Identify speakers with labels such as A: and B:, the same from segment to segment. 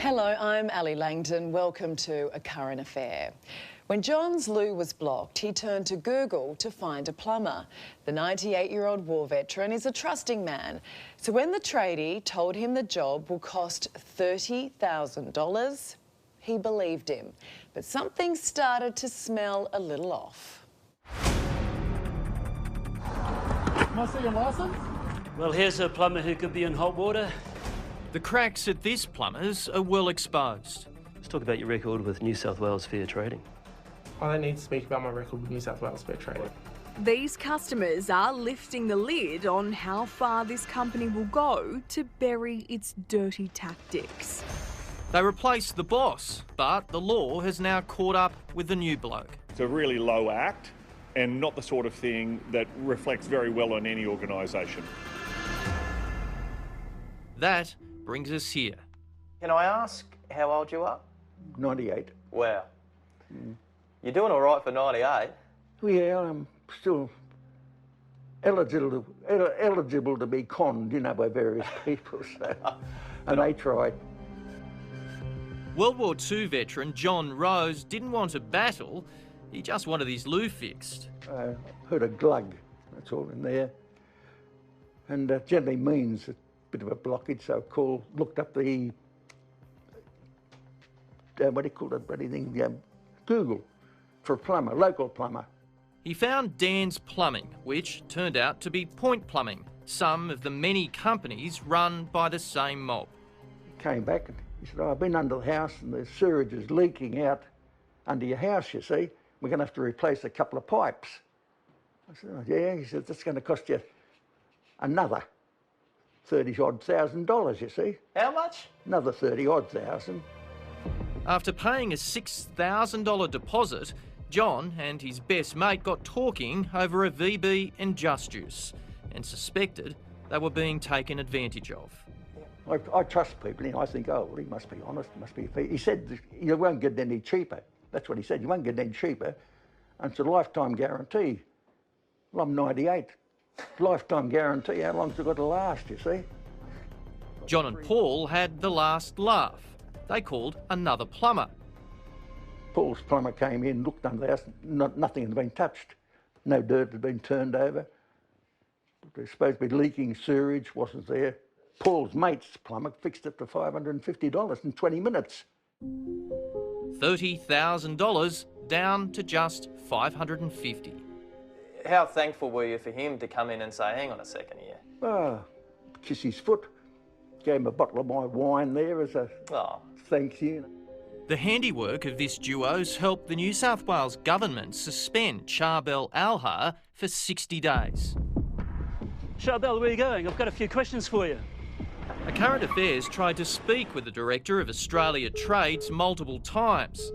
A: Hello, I'm Ali Langdon. Welcome to A Current Affair. When John's loo was blocked, he turned to Google to find a plumber. The 98-year-old war veteran is a trusting man. So when the tradie told him the job will cost $30,000, he believed him. But something started to smell a little off.
B: Am I see your licence?
C: Well, here's a plumber who could be in hot water.
D: The cracks at this plumber's are well exposed.
C: Let's talk about your record with New South Wales Fair Trading.
B: I don't need to speak about my record with New South Wales Fair Trading.
E: These customers are lifting the lid on how far this company will go to bury its dirty tactics.
D: They replaced the boss, but the law has now caught up with the new bloke.
F: It's a really low act and not the sort of thing that reflects very well on any organisation.
D: That brings us here.
G: Can I ask how old you are?
H: 98.
G: Wow. You're doing all right for 98.
H: Well, yeah, I'm still eligible to be conned, you know, by various people, so, and they tried.
D: World War II veteran John Rose didn't want a battle, he just wanted his loo fixed.
H: I heard a glug, that's all in there, and generally means a bit of a blockage, so I looked up the, what do you call that bloody thing, Google, for a plumber, local plumber.
D: He found Dan's Plumbing, which turned out to be Point Plumbing, some of the many companies run by the same mob.
H: He came back and he said, I've been under the house and the sewage is leaking out under your house, you see. We're going to have to replace a couple of pipes. I said, oh, yeah. He said, that's going to cost you another $30-odd thousand, you see.
G: How much?
H: Another 30-odd thousand.
D: After paying a $6,000 deposit, John and his best mate got talking over a VB and Just Juice and suspected they were being taken advantage of.
H: I trust people, you know, I think, oh, well, he must be honest, he said you won't get any cheaper. That's what he said, you won't get any cheaper. And it's a lifetime guarantee. Well, I'm 98. Lifetime guarantee, how long's it got to last, you see?
D: John and Paul had the last laugh. They called another plumber.
H: Paul's plumber came in, looked under the house, nothing had been touched. No dirt had been turned over. There's supposed to be leaking sewage, wasn't there. Paul's mate's plumber fixed it for $550 in 20 minutes.
D: $30,000 down to just $550.
G: How thankful were you for him to come in and say, hang on a second here?
H: Ah, kiss his foot. Gave him a bottle of my wine there as a thank you.
D: The handiwork of this duo's helped the New South Wales government suspend Charbel Alha for 60 days.
C: Charbel, where are you going? I've got a few questions for you.
D: A Current Affairs tried to speak with the Director of Australia Trades multiple times.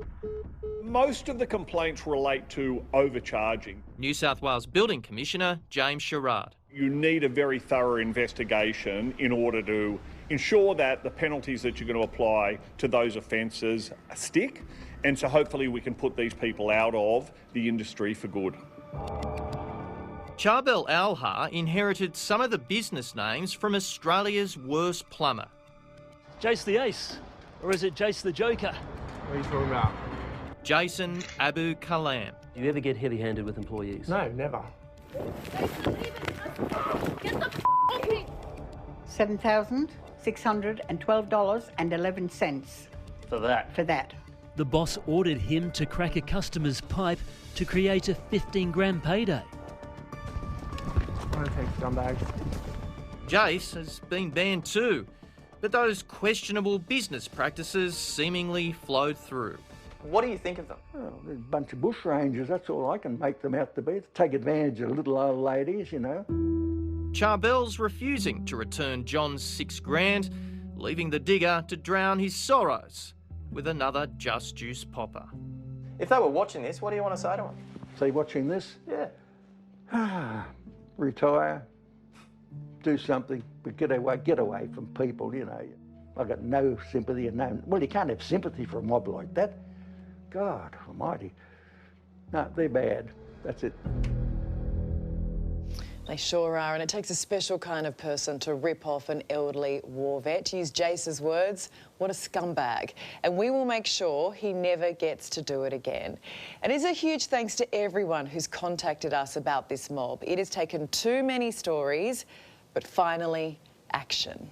F: Most of the complaints relate to overcharging.
D: New South Wales Building Commissioner James Sherrard.
F: You need a very thorough investigation in order to ensure that the penalties that you're going to apply to those offences stick, and so hopefully we can put these people out of the industry for good.
D: Charbel Alha inherited some of the business names from Australia's worst plumber.
C: Jace the Ace, or is it Jace the Joker?
B: What are you talking about?
D: Jason Abu Kalam.
C: Do you ever get heavy-handed with employees?
B: No, never.
I: $7,612.11
C: For that?
I: for that.
J: The boss ordered him to crack a customer's pipe to create a 15-grand payday.
B: I don't take scumbags.
D: Jace has been banned too, but those questionable business practices seemingly flowed through.
G: What do you think of them?
H: Well, there's a bunch of bushrangers, that's all I can make them out to be. Take advantage of little old ladies, you know.
D: Charbel's refusing to return John's $6,000, leaving the digger to drown his sorrows with another Just Juice popper.
G: If they were watching this, what do you want to say to them?
H: See, watching this?
G: Yeah.
H: Retire, do something, but get away from people, you know. I've got no sympathy and no... Well, you can't have sympathy for a mob like that. God almighty. No, they're bad. That's it.
A: They sure are, and it takes a special kind of person to rip off an elderly war vet. To use Jace's words, what a scumbag. And we will make sure he never gets to do it again. And it's a huge thanks to everyone who's contacted us about this mob. It has taken too many stories, but finally, action.